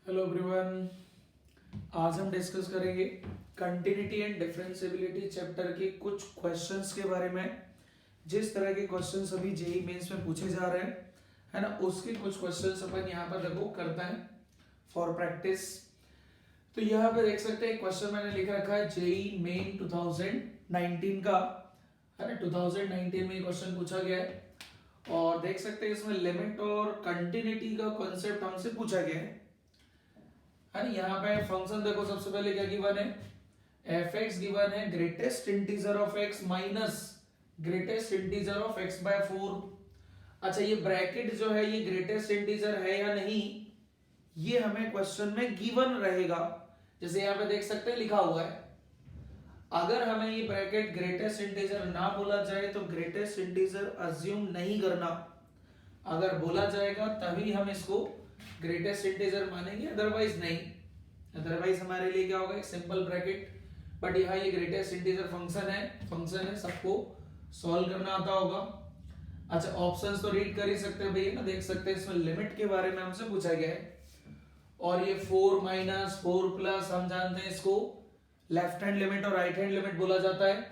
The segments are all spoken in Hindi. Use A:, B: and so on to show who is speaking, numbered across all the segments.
A: Hello everyone. आज हम डिस्कस करेंगे कंटिन्यूटी एंड डिफरेंशिएबिलिटी चैप्टर के कुछ क्वेश्चंस के बारे में। जिस तरह के क्वेश्चंस अभी जेईई मेंस में पूछे जा रहे हैं, है ना, उसके कुछ क्वेश्चंस अपन यहाँ पर देखो करते हैं फॉर प्रैक्टिस। तो यहाँ पे देख सकते हैं क्वेश्चन मैंने लिख रखा है जेईई मेन 2019 का, है ना। 2019 में क्वेश्चन पूछा गया है और देख सकते हैं इसमें लिमिट और कंटिन्यूटी का कॉन्सेप्ट हमसे पूछा गया है ना। यहाँ पे फंक्शन देखो, सबसे पहले क्या गिवन है, एफ एक्स गिवन है greatest integer of x minus greatest integer of x by 4। अच्छा, ये ब्रैकेट जो है ये ग्रेटेस्ट इंटीजर है या नहीं, ये हमें क्वेश्चन में गिवन रहेगा। जैसे यहाँ पे देख सकते हैं लिखा हुआ है, अगर हमें ये ब्रैकेट ग्रेटेस्ट इंटीजर ना बोला जाए तो ग्रेटेस्ट इंटीजर अज्यूम नहीं करना, अगर बोला जाएगा तभी हम इसको ग्रेटेस्ट इंटीजर मानेंगे, अदरवाइज नहीं। अदरवाइज हमारे लिए क्या होगा, एक सिंपल ब्रैकेट। बट यहाँ ये ग्रेटेस्ट इंटीजर फंक्शन है, सबको सॉल्व करना आता होगा। अच्छा, ऑप्शंस तो रीड कर ही सकते हैं भैया ना, देख सकते हैं इसमें लिमिट के बारे में हमसे पूछा गया है। और ये 4 माइनस 4 प्लस, हम जानते हैं इसको लेफ्ट हैंड लिमिट और राइट हैंड लिमिट बोला जाता है।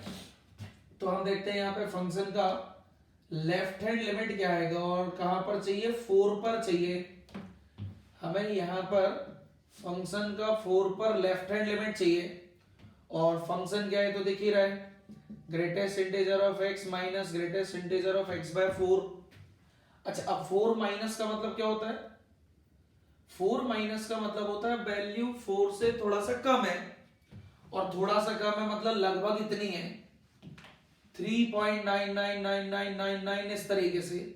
A: तो हम देखते हैं यहाँ पे फंक्शन का लेफ्ट हैंड लिमिट क्या आएगा और कहां पर चाहिए, 4 पर चाहिए हमें। यहाँ पर फंक्शन का 4 पर लेफ्ट हैंड लिमिट चाहिए और फंक्शन क्या है तो दिख ही रहा है, greatest integer of x minus greatest integer of x by 4। अच्छा, अब 4 माइनस का मतलब क्या होता है, 4 माइनस का मतलब होता है वैल्यू 4 से थोड़ा सा कम है, और थोड़ा सा कम है मतलब लगभग इतनी है 3.999999 इस तरीके से।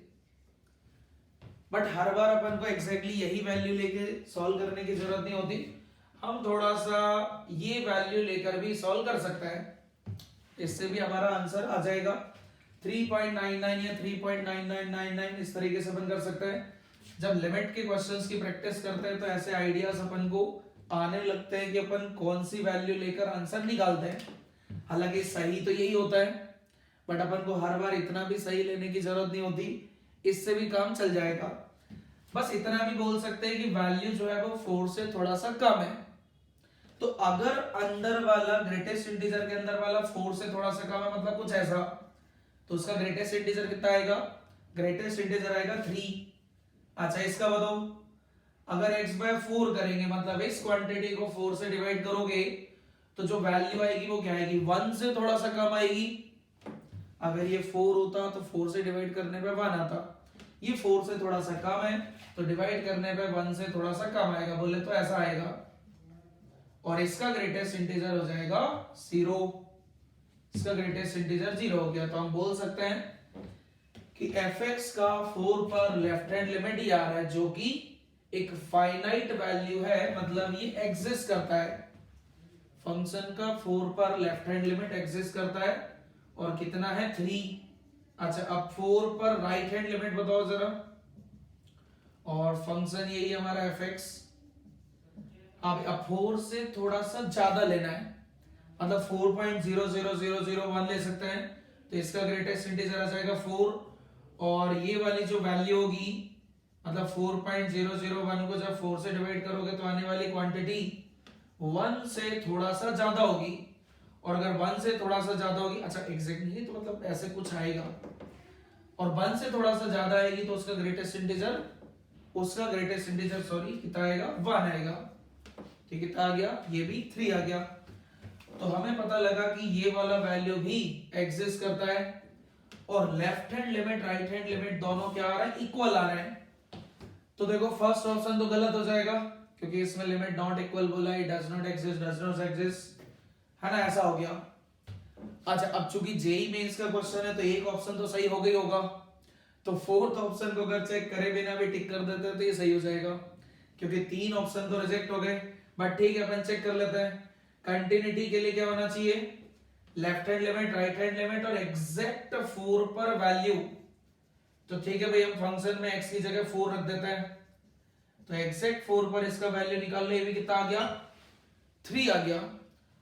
A: बट हर बार अपन को एग्जैक्टली यही वैल्यू लेके सॉल्व करने की जरूरत नहीं होती, हम थोड़ा सा ये वैल्यू लेकर भी सॉल्व कर सकते हैं, इससे भी हमारा आंसर आ जाएगा 3.99 या 3.9999 इस तरीके से अपन कर सकते हैं। जब लिमिट के क्वेश्चंस की प्रैक्टिस करते हैं तो ऐसे आइडियाज अपन को आने लगते हैं कि अपन कौन सी वैल्यू लेकर आंसर निकालते हैं। हालांकि सही तो यही होता है, बट अपन को हर बार इतना भी सही लेने की जरूरत नहीं होती, इससे भी काम चल जाएगा। बस इतना भी बोल सकते हैं कि वैल्यू जो है वो 4 से थोड़ा सा कम है। तो अगर अंदर वाला ग्रेटेस्ट इंटीजर के अंदर वाला 4 से थोड़ा सा कम है, मतलब कुछ ऐसा, तो उसका ग्रेटेस्ट इंटीजर कितना आएगा, ग्रेटेस्ट इंटीजर आएगा 3। अच्छा, इसका बताओ, अगर x बाय 4 करेंगे मतलब इस क्वांटिटी को 4 से डिवाइड करोगे तो जो वैल्यू आएगी वो क्या आएगी, 1 से थोड़ा सा कम आएगी। अगर ये 4 होता तो 4 से डिवाइड करने पे 1 आता, ये 4 से थोड़ा सा कम है तो डिवाइड करने पे 1 से थोड़ा सा कम आएगा, बोले तो ऐसा आएगा। और इसका ग्रेटेस्ट इंटीजर हो जाएगा 0, इसका ग्रेटेस्ट इंटीजर 0 हो गया। तो हम बोल सकते हैं कि fx का 4 पर लेफ्ट हैंड लिमिट ही आ रहा है, जो कि एक फाइनाइट वैल्यू है, मतलब ये एग्जिस्ट करता है। फंक्शन का 4 पर लेफ्ट हैंड लिमिट एग्जिस्ट करता है और कितना है 3। अच्छा, अब 4 पर राइट हैंड लिमिट बताओ जरा, और फंक्शन यही हमारा fx। अब 4 से थोड़ा सा ज्यादा लेना है, मतलब 4.00001 ले सकते हैं, तो इसका ग्रेटेस्ट इंटीजर आ जाएगा 4। और ये वाली जो वैल्यू होगी, मतलब 4.001 को जब 4 से डिवाइड करोगे तो आने वाली क्वांटिटी 1 से थोड़ा सा ज्यादा होगी। और अगर 1 से थोड़ा सा ज्यादा होगी, अच्छा एग्जैक्ट नहीं है तो मतलब ऐसे कुछ आएगा, और 1 से थोड़ा सा ज्यादा आएगी तो उसका ग्रेटेस्ट इंटीजर सॉरी कितना आएगा, 1 आएगा। ठीक है, कितना आ गया, ये भी 3 आ गया। तो हमें पता लगा कि ये वाला वैल्यू भी एग्जिस्ट करता है, और left hand limit right hand limit दोनों क्या आ रहा है, इक्वल आ रहे हैं। तो देखो फर्स्ट ऑप्शन तो गलत हो जाएगा, क्योंकि इसमें लिमिट नॉट इक्वल बोला है, डज नॉट एग्जिस्ट, है ना, ऐसा हो गया। अच्छा, अब चूंकि जेईई मेंस का क्वेश्चन है तो एक ऑप्शन तो सही हो गई होगा, तो फोर्थ ऑप्शन को अगर चेक करे बिना भी टिक कर देते हैं तो ये सही हो जाएगा, क्योंकि 3 ऑप्शन तो रिजेक्ट हो गए। बट ठीक है, अपन चेक कर लेते हैं। कंटिन्यूटी के लिए क्या होना चाहिए, left hand limit right hand limit और एग्जैक्ट 4 पर वैल्यू। तो ठीक है भाई, हम फंक्शन में x की जगह 4 रख देते हैं, तो एग्जैक्ट 4 पर इसका वैल्यू निकाल लो, ये भी कितना आ गया, 3 आ गया।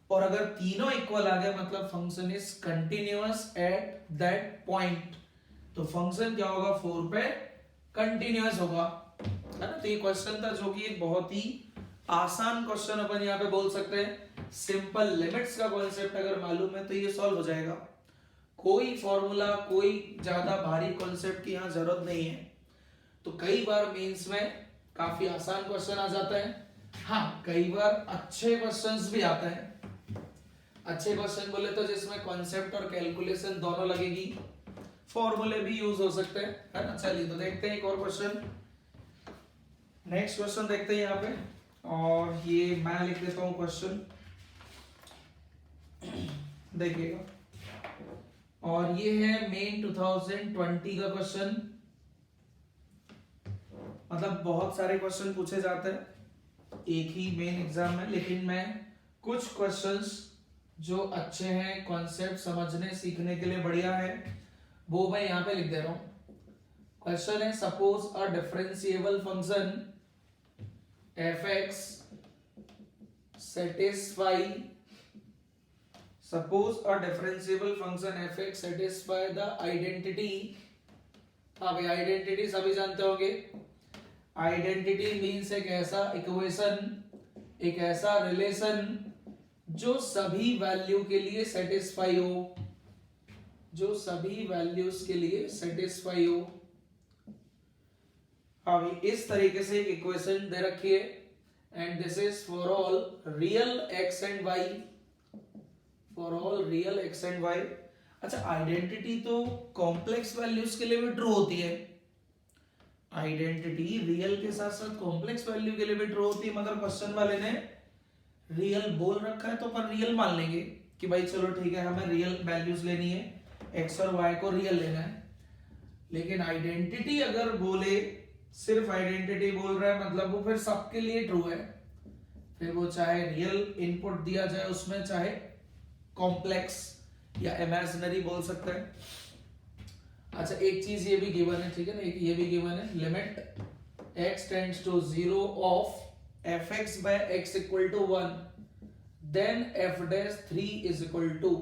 A: और अगर तीनों इक्वल आ गए मतलब function is continuous at that point, तो फंक्शन क्या होगा, 4 पे कंटिन्यूअस होगा, है ना। तो ये क्वेश्चन था जो कि एक बहुत ही आसान क्वेश्चन अपन यहाँ पे बोल सकते हैं। सिंपल लिमिट्स का कॉन्सेप्ट अगर मालूम है तो ये सॉल्व हो जाएगा। कोई फॉर्मूला, कोई ज्यादा भारी कॉन्सेप्ट की यहाँ जरूरत नहीं है। तो कई बार मेंस में काफी आसान क्वेश्चन आ जाता है, हाँ कई बार अच्छे क्वेश्चंस भी आते हैं। अच्छे क्वेश्चन बोले तो जिसमें कॉन्सेप्ट और कैलकुलेशन दोनों लगेगी, फॉर्मूले भी यूज हो सकते हैं, है ना। चलिए तो देखते हैं एक और क्वेश्चन। नेक्स्ट क्वेश्चन देखते हैं यहाँ पे, और ये मैं लिख देता हूँ क्वेश्चन, देखिएगा। और ये है मेन 2020 का क्वेश्चन। मतलब बहुत सारे क्वेश्चन पूछे जाते हैं एक ही मेन एग्जाम में, लेकिन मैं कुछ क्वेश्चंस जो अच्छे हैं, कॉन्सेप्ट समझने सीखने के लिए बढ़िया है, वो मैं यहाँ पे लिख दे रहा हूं। क्वेश्चन है, suppose a differentiable function fx satisfy, suppose a differentiable function fx satisfy the identity। हाँ भाई, आइडेंटिटी सभी जानते होंगे। आइडेंटिटी मीन्स एक ऐसा इक्वेशन, एक ऐसा रिलेशन जो सभी वैल्यू के लिए सेटिस्फाई हो, जो सभी वैल्यूज के लिए सेटिस्फाई हो। हाँ भाई, इस तरीके से एक इक्वेशन दे रखी है, and this is for all real x and y, for all real x and y. अच्छा, आइडेंटिटी तो कॉम्प्लेक्स वैल्यूज के लिए भी ट्रू होती है। आइडेंटिटी रियल के साथ साथ कॉम्प्लेक्स वैल्यू के लिए भी ट्रू होती है, मगर क्वेश्चन वाले ने रियल बोल रखा है तो अपन रियल मान लेंगे कि भाई चलो ठीक है, हमें रियल वैल्यूज लेनी है, एक्स और वाई को रियल लेना है। लेकिन आइडेंटिटी अगर बोले, सिर्फ आइडेंटिटी बोल रहा है, मतलब वो फिर सबके लिए ट्रू है, फिर वो चाहे रियल इनपुट दिया जाए उसमें, चाहे कॉम्प्लेक्स या इमेजिनरी बोल सकते हैं। अच्छा, एक चीज ये भी गिवन है, ठीक है ना, एक ये भी गिवन है, limit x tends to 0 of fx by x equal to 1 then f dash 3 is equal to,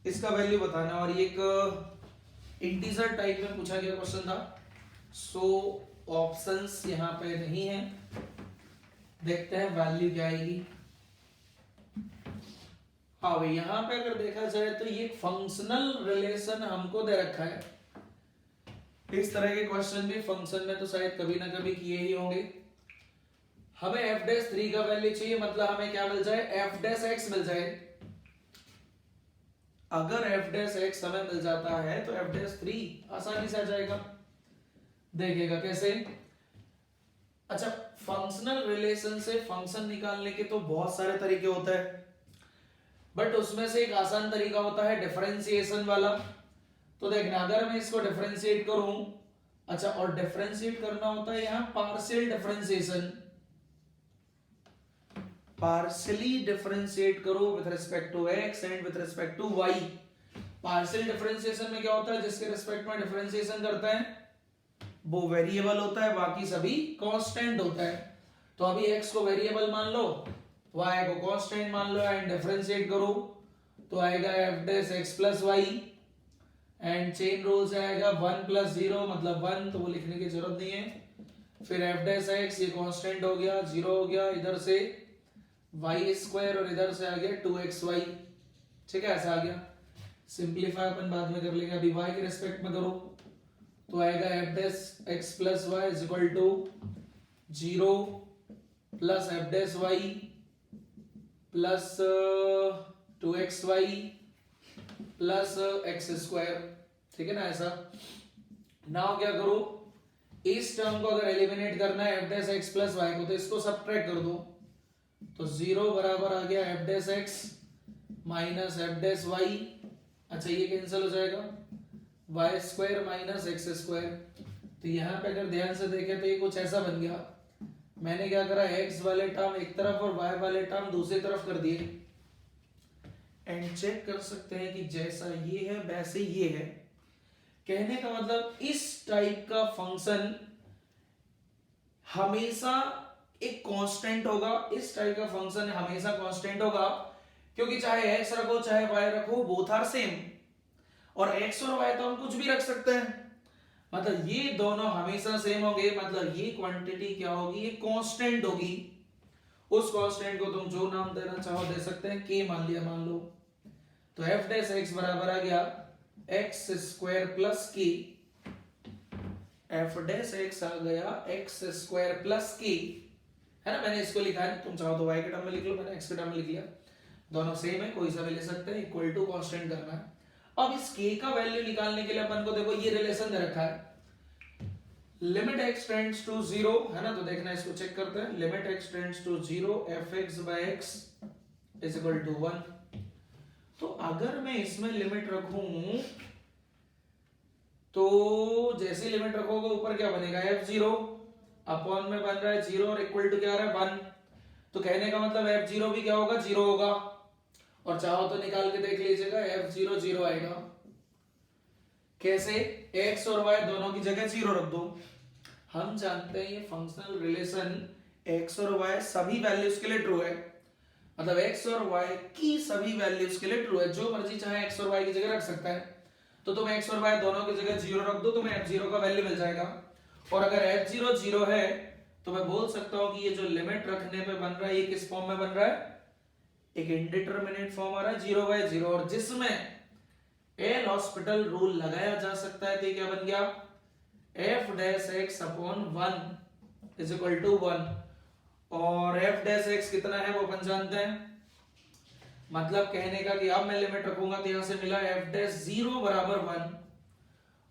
A: इसका वैल्यू बताना। और ये एक इंटीजर टाइप में पूछा गया क्वेश्चन था, सो ऑप्शंस यहाँ पे नहीं है। देखते हैं वैल्यू क्या आएगी। हाँ भाई, यहाँ पे अगर देखा जाए तो ये फंक्शनल रिलेशन हमको दे रखा है। इस तरह के क्वेश्चन भी फंक्शन में तो शायद कभी ना कभी किए ही होंगे। हमें f डैश 3 का वैल्यू चाहिए, मतलब हमें क्या मिल जाए, f डैश x मिल जाए। अगर f डैश x हमें मिल जाता है तो f डैश 3 आसानी से आ जाएगा। देखिएगा कैसे। अच्छा, फंक्शनल रिलेशन से फंक्शन निकालने के तो बहुत सारे तरीके होते हैं, बट उसमें से एक आसान तरीका होता है डिफरेंशिएशन वाला। तो देखना, अगर मैं इसको डिफरेंशिएट करूं, अच्छा, और डिफरेंशिएट करना होता है यहाँ पार्शियल डिफरेंशिएशन, पार्शियली डिफरेंशिएट करो with respect to x and with respect to y। Partial differentiation में क्या होता है, जिसके रिस्पेक्ट में डिफरेंशिएशन करते हैं वो वेरिएबल होता है, बाकी सभी कांस्टेंट होता है। तो अभी x को वेरिएबल मान लो, y को कांस्टेंट मान लो, एंड डिफरेंशिएट करो तो आएगा f dash x plus y, and chain rule से आएगा 1 प्लस 0 मतलब 1, तो वो लिखने की जरूरत नहीं है। फिर f डैश x, ये कांस्टेंट हो गया, 0 हो गया, इधर से y स्क्वायर और इधर से आ गया 2xy, ठीक है, ऐसा आ गया। सिंपलीफाई अपन बाद में कर लेंगे, अभी y के रिस्पेक्ट में करो तो आएगा f dash x plus y is equal to 0 plus f dash y plus 2xy plus x square, ठीक है ना, ऐसा। नाउ क्या करो, इस टर्म को अगर एलिमिनेट करना है f dash x plus y को, तो इसको सबट्रैक्ट कर दो, तो 0 बराबर आ गया f dash x minus f dash y। अच्छा, ये कैंसिल हो जाएगा, y square minus x square. तो यहाँ पे अगर ध्यान से देखें तो ये कुछ ऐसा बन गया। मैंने क्या करा, x वाले टर्म एक तरफ और y वाले टर्म दूसरी तरफ कर दिए, एंड चेक कर सकते हैं कि जैसा ये है वैसे ये है। कहने का मतलब इस टाइप का फंक्शन हमेशा एक कांस्टेंट होगा, इस टाइप का फंक्शन हमेशा कांस्टेंट होगा, क्योंकि चाहे x रखो चाहे y रखो, बोथ आर सेम। और x और y तो हम कुछ भी रख सकते हैं, मतलब ये दोनों हमेशा सेम होंगे, मतलब ये क्वांटिटी क्या होगी, ये कांस्टेंट होगी। उस कांस्टेंट को तुम जो नाम देना चाहो दे सकते हैं, के मान लिया मान लो। तो एफ डैश एक्स बराबर आ गया एक्स स्क्वायर प्लस के, एफ डैश एक्स आ गया एक्स स्क्वायर प्लस के, है ना। मैंने इसको लिखा है, तुम चाहो तो y के टर्म में लिख लो, मैंने x के टर्म में लिख लिया, दोनों सेम है, कोई सा भी ले सकते हैं, इक्वल टू कांस्टेंट करना है। अब इस k का वैल्यू निकालने के लिए अपन को देखो ये रिलेशन दे रखा है, लिमिट x टेंड्स टू 0, है ना। तो देखना इसको चेक करते हैं, limit x tends to 0 fx by x is equal to 1। तो अगर मैं इसमें लिमिट रखूं तो जैसी लिमिट रखोगे ऊपर क्या बनेगा, f0 अपॉन में बन रहा है 0 और इक्वल टू क्या आ रहा है 1। तो कहने का मतलब f0 भी क्या होगा, 0 होगा। और चाहो तो निकाल के देख लीजिएगा, f0 0 आएगा। कैसे, x और y दोनों की जगह 0 रख दो। हम जानते हैं ये फंक्शनल रिलेशन x और y सभी वैल्यूज के लिए ट्रू है, मतलब x और y की सभी वैल्यूज के लिए ट्रू है, जो मर्जी चाहे x और y की जगह रख सकता है। तो तुम x और y दोनों की जगह 0 रख दो, तुम्हें f0 का वैल्यू मिल जाएगा। और अगर f0 0 है तो मैं बोल सकता हूं कि ये जो लिमिट रखने पे बन रहा है ये किस फॉर्म में बन रहा है, एक इंडिटरमिनेट फॉर्म आ रहा है 0/0, और जिसमें एल हॉस्पिटल रूल लगाया जा सकता है। तो क्या बन गया, f dash x upon 1 is equal to 1, और f डैश x कितना है वो अपन जानते हैं। मतलब कहने का कि अब मैं लिमिट रखूंगा तो यहां से मिला f डैश 0 बराबर 1,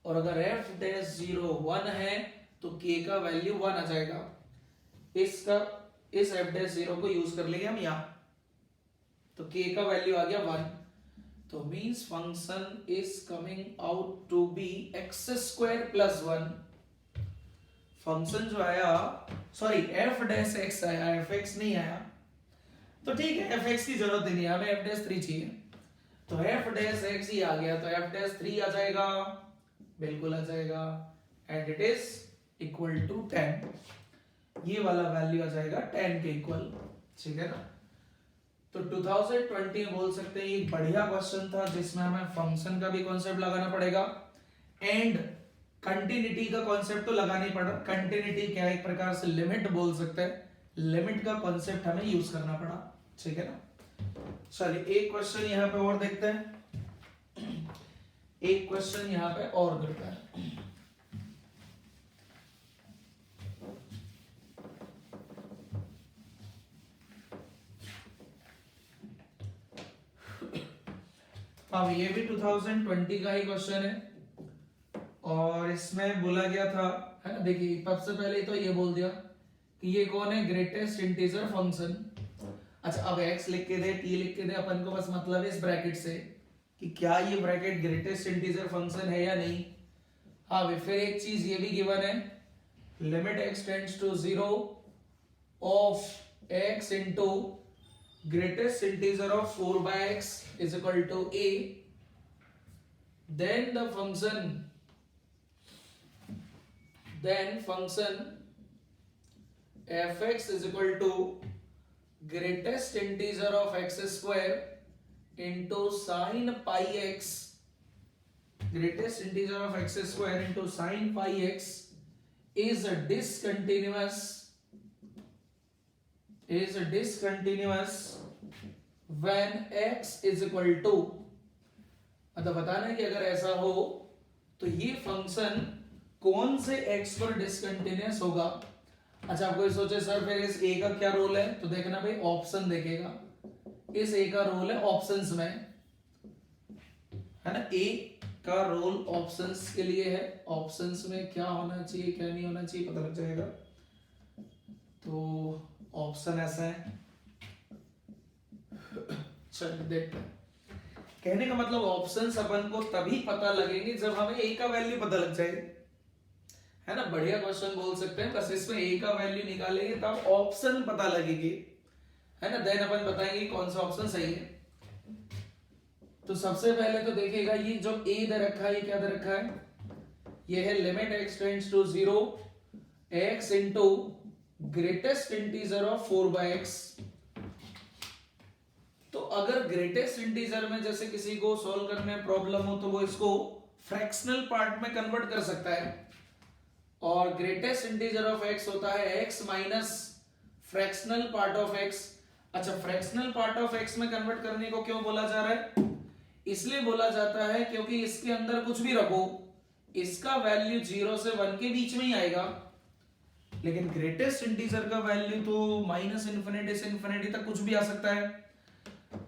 A: और अगर f डैश 0 1 है तो k का वैल्यू 1 आ जाएगा। इस f डैश 0 को यूज कर लेंगे हम यहां, तो k का वैल्यू आ गया 1। तो means function is coming out to be x square plus 1। Function जो आया, सॉरी f डैश x आया, fx नहीं आया, तो ठीक है fx की जरूरत ही नहीं है, हमें f डैश 3 चाहिए। तो f डैश x ही आ गया, तो f डैश 3 आ जाएगा, बिल्कुल आ जाएगा, and it is equal to 10। ये वाला वैल्यू आ जाएगा 10 के इक्वल, ठीक है ना। तो 2020 में बोल सकते हैं एक बढ़िया क्वेश्चन था जिसमें हमें फंक्शन का भी कॉन्सेप्ट लगाना पड़ेगा एंड कंटिन्यूटी का कॉन्सेप्ट तो लगाना ही पड़ा। कंटिन्यूटी क्या, एक प्रकार से लिमिट बोल सकते हैं, लिमिट का कॉन्सेप्ट हमें यूज करना पड़ा, ठीक है ना। चलिए एक क्वेश्चन यहां पे और देखते हैं, एक क्वेश्चन यहां पे और करते हैं। अब ये भी 2020 का ही क्वेश्चन है और इसमें बोला गया था, है ना। देखिए सबसे पहले तो ये बोल दिया कि ये कौन है, ग्रेटेस्ट इंटीजर फंक्शन। अच्छा अब x लिख के दे, t लिख के दे, अपन को बस मतलब है इस ब्रैकेट से कि क्या ये ब्रैकेट ग्रेटेस्ट इंटीजर फंक्शन है या नहीं। हाँ फिर एक चीज ये भी गिवन है, limit x tends to 0 of x into greatest integer of 4 by x is equal to a, then the function fx is equal to greatest integer of x square into sin pi x, greatest integer of x square into sin pi x is discontinuous when x is equal to, मतलब बताना है कि अगर ऐसा हो तो ये फंक्शन कौन से x पर डिसकंटिन्यूअस होगा। अच्छा आप कोई सोचे सर फिर इस a का क्या रोल है, तो देखना भाई ऑप्शन देखेगा, इस a का रोल है ऑप्शंस में, है ना। a का रोल ऑप्शंस के लिए है, ऑप्शंस में क्या होना चाहिए क्या नहीं होना चाहिए पता लग जाएगा। तो ऑप्शन ऐसा है, चलिए देखते हैं। कहने का मतलब ऑप्शंस अपन को तभी पता लगेंगे जब हमें a का वैल्यू पता लग जाए, है ना। बढ़िया क्वेश्चन बोल सकते हैं, बस इसमें a का वैल्यू निकालेंगे तब ऑप्शन पता लगेगी, है ना। देन अपन बताएंगे कौन सा ऑप्शन सही है। तो सबसे पहले तो देखिएगा ये जो a दे रखा है, ये क्या दे रखा है, ये है limit x tends to 0 x into greatest integer of 4 by x। तो अगर ग्रेटेस्ट इंटीजर में जैसे किसी को सॉल्व करने में प्रॉब्लम हो तो वो इसको फ्रैक्शनल पार्ट में कन्वर्ट कर सकता है, और ग्रेटेस्ट इंटीजर ऑफ x होता है x minus fractional part of x। अच्छा, फ्रैक्शनल पार्ट ऑफ x में कन्वर्ट करने को क्यों बोला जा रहा है? इसलिए बोला जाता है क्योंकि इसके अंदर कुछ भी रखो, इसका वैल्यू 0 से 1 के बीच में ही आएगा, लेकिन ग्रेटेस्ट इंटीजर का वैल्यू तो माइनस इन्फिनिटी से इन्फिनिटी तक कुछ भी आ सकता है।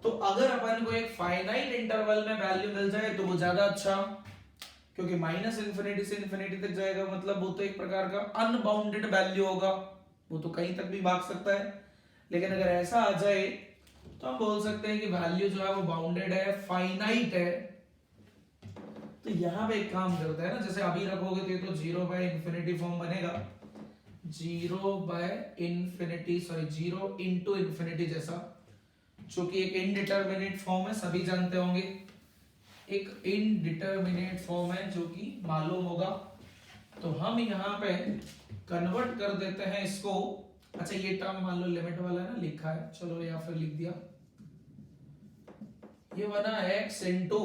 A: तो अगर अपन को एक फाइनाइट इंटरवल में वैल्यू मिल जाए तो वो ज्यादा अच्छा, क्योंकि माइनस इन्फिनिटी से इन्फिनिटी तक जाएगा मतलब वो तो एक प्रकार का अनबाउंडेड वैल्यू होगा, वो तो कहीं तक भी भाग सकता है। लेकिन अगर ऐसा आ जाए तो हम बोल सकते हैं कि वैल्यू जो है वो बाउंडेड है, फाइनाइट है। तो यहां पे एक काम करते हैं ना, जैसे अभी रखोगे तो ये तो 0 बाय इन्फिनिटी फॉर्म बनेगा, 0 by infinity, sorry 0 into infinity जैसा, जो कि एक इनडिटरमिनेट फॉर्म है, सभी जानते होंगे। एक इनडिटरमिनेट फॉर्म है जो कि मालूम होगा। तो हम यहाँ पे कन्वर्ट कर देते हैं इसको। अच्छा, ये टर्म मान लो लिमिट वाला है ना, लिखा है, चलो या फिर लिख दिया, ये बना x into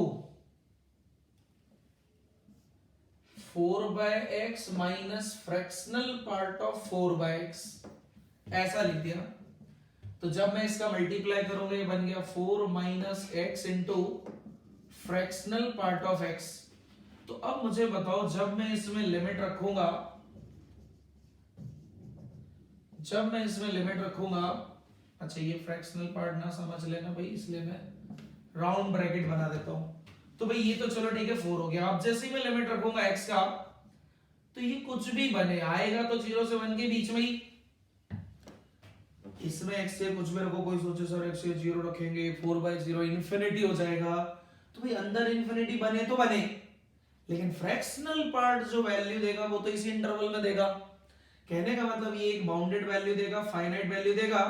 A: 4/x minus fractional part of 4/x, ऐसा लिख दिया। तो जब मैं इसका मल्टीप्लाई करूंगा ये बन गया 4 minus x into fractional part of x। तो अब मुझे बताओ, जब मैं इसमें लिमिट रखूंगा, अच्छा ये फ्रैक्शनल पार्ट ना समझ लेना भाई, इसलिए मैं राउंड ब्रैकेट बना देता हूं। तो भाई ये तो चलो ठीक है 4 हो गया। अब जैसे ही मैं लिमिट रखूंगा x का, तो ये कुछ भी बने आएगा तो 0 से 1 के बीच में ही। इसमें x से कुछ भी रखो, कोई सोचे सर x से 0 रखेंगे 4/0 इन्फिनिटी हो जाएगा, तो भाई अंदर इन्फिनिटी बने तो बने, लेकिन फ्रैक्शनल पार्ट जो वैल्यू देगा वो तो इसी इंटरवल में देगा। कहने का मतलब ये एक बाउंडेड वैल्यू देगा, फाइनाइट वैल्यू देगा,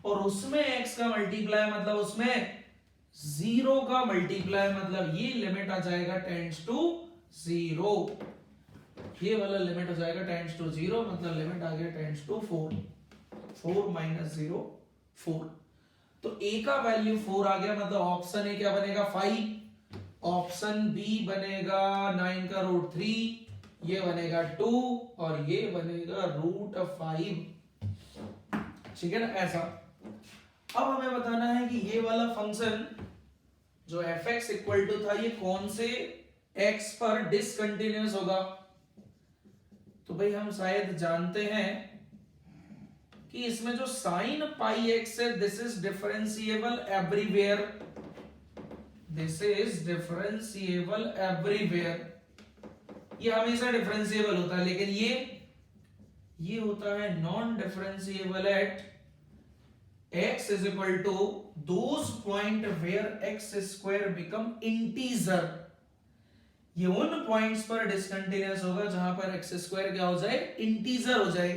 A: और उसमें x का मल्टीप्लाई मतलब उसमें 0 का मल्टीप्लाई मतलब ये लिमिट आ जाएगा टेंड्स टू 0, ये वाला लिमिट हो जाएगा टेंड्स टू 0, मतलब लिमिट आ गया टेंड्स टू 4, 4 माइनस 0 4। तो a का वैल्यू 4 आ गया, मतलब ऑप्शन ए क्या बनेगा 5, ऑप्शन बी बनेगा 9 का रूट 3, ये बनेगा 2 और ये बनेगा रूट 5। ठीक है ना, ऐसा। अब हमें बताना है कि ये वाला फंक्शन जो fx इक्वल टू था ये कौन से x पर डिसकंटिन्यूअस होगा। तो भाई हम शायद जानते हैं कि इसमें जो साइन पाई एक्स है this is differentiable everywhere, this is differentiable everywhere, ये हमेशा डिफरेंशिएबल होता है, लेकिन ये होता है non differentiable at x is equal to those point where x square become integer। ये उन पॉइंट्स पर डिसकंटिन्यूअस होगा जहां पर x स्क्वायर क्या हो जाए, इंटीजर हो जाए।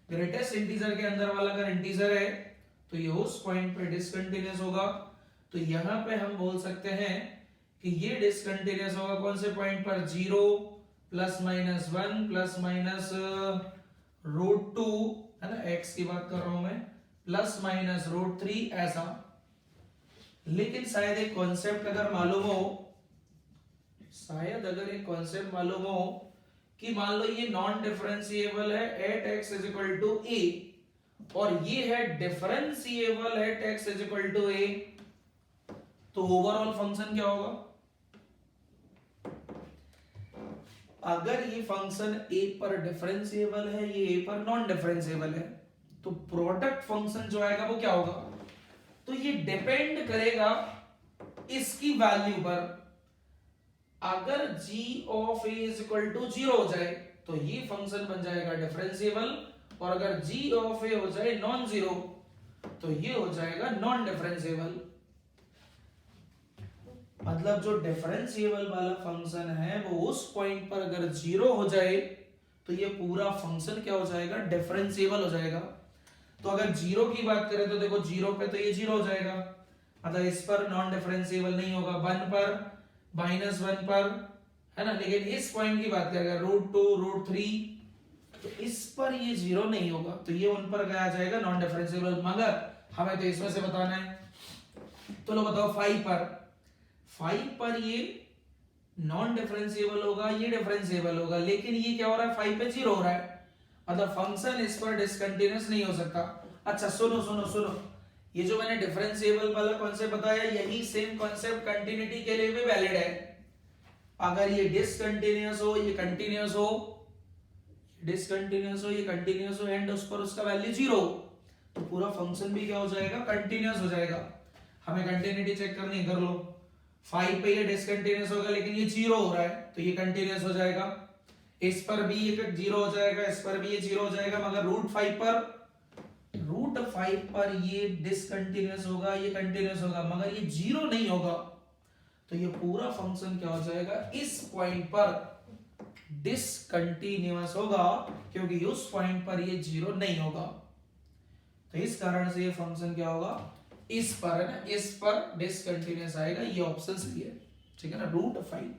A: ग्रेटेस्ट इंटीजर के अंदर वाला अगर इंटीजर है तो ये उस पॉइंट पे डिसकंटिन्यूअस होगा। तो यहां पे हम बोल सकते हैं कि ये डिसकंटिन्यूअस होगा कौन से पॉइंट पर, 0 plus minus 1 plus minus root 2, है ना, x की बात कर रहा हूं मैं, प्लस माइनस रूट 3, ऐसा। लेकिन शायद एक कॉन्सेप्ट अगर मालूम हो, शायद अगर एक कॉन्सेप्ट मालूम हो कि मान लो ये नॉन डिफरेंशिएबल है at x is equal to a और ये है differentiable at x is equal to a, तो ओवरऑल फंक्शन क्या होगा। अगर ये फंक्शन a पर डिफरेंशिएबल है, ये a पर नॉन डिफरेंशिएबल है, तो प्रोडक्ट फंक्शन जो आएगा वो क्या होगा। तो ये डिपेंड करेगा इसकी वैल्यू पर। अगर g of a is equal to 0 हो जाए तो ये फंक्शन बन जाएगा डिफरेंशिएबल, और अगर g ऑफ a हो जाए नॉन जीरो तो ये हो जाएगा नॉन डिफरेंशिएबल। मतलब जो डिफरेंशिएबल वाला फंक्शन है वो उस पॉइंट पर अगर 0 हो जाए तो ये पूरा फंक्शन क्या हो जाएगा, डिफरेंशिएबल हो जाएगा। तो अगर 0 की बात करें तो देखो 0 पे तो ये 0 हो जाएगा, मतलब इस पर नॉन डिफरेंशिएबल नहीं होगा, 1 पर माइनस 1 पर, है ना। लेकिन इस पॉइंट की बात करें रूट 2 रूट 3 तो इस पर ये 0 नहीं होगा, तो ये उन पर गया जाएगा नॉन डिफरेंशिएबल। मगर हमें तो इसमें से बताना है, तो लो बताओ 5 पर ये नॉन डिफरेंशिएबल होगा, ये डिफरेंशिएबल होगा, लेकिन ये क्या हो रहा है 5 पे 0 हो रहा है, मतलब फंक्शन इस पर डिसकंटिन्यूअस नहीं हो सकता। अच्छा सुनो सुनो सुनो, ये जो मैंने डिफरेंशिएबल वाला कॉन्सेप्ट बताया, यही सेम कॉन्सेप्ट कंटिन्यूटी के लिए भी वैलिड है। अगर ये डिसकंटिन्यूअस हो, ये कंटिन्यूअस हो, डिसकंटिन्यूअस हो, ये कंटिन्यूअस हो, एंड उस पर उसका वैल्यू 0 हो, तो पूरा फंक्शन भी क्या हो जाएगा, कंटिन्यूअस हो जाएगा। हमें कंटिन्यूटी चेक करनी, कर लो। 5 पे ये डिसकंटिन्यूअस होगा, लेकिन ये 0 हो रहा है, तो ये कंटिन्यूअस हो जाएगा। इस पर भी ये 0 हो जाएगा, इस पर भी ये 0 हो जाएगा, मगर रूट 5 पर ये डिसकंटिन्यूअस होगा, ये कंटिन्यूअस होगा, मगर ये 0 नहीं होगा। तो ये पूरा फंक्शन क्या हो जाएगा, इस पॉइंट पर डिसकंटिन्यूअस होगा, क्योंकि उस पॉइंट पर ये 0 नहीं होगा। तो इस कारण से ये फंक्शन क्या होगा, इस पर है ना, इस पर डिसकंटिन्यूअस आएगा। ये ऑप्शन सही है, ठीक है ना, रूट 5।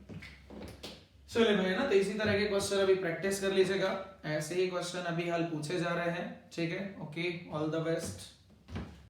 A: चलिए भाई ना, तो इसी तरह के क्वेश्चन अभी प्रैक्टिस कर लीजिएगा, ऐसे ही क्वेश्चन अभी हल पूछे जा रहे हैं, ठीक है। Okay, all the best.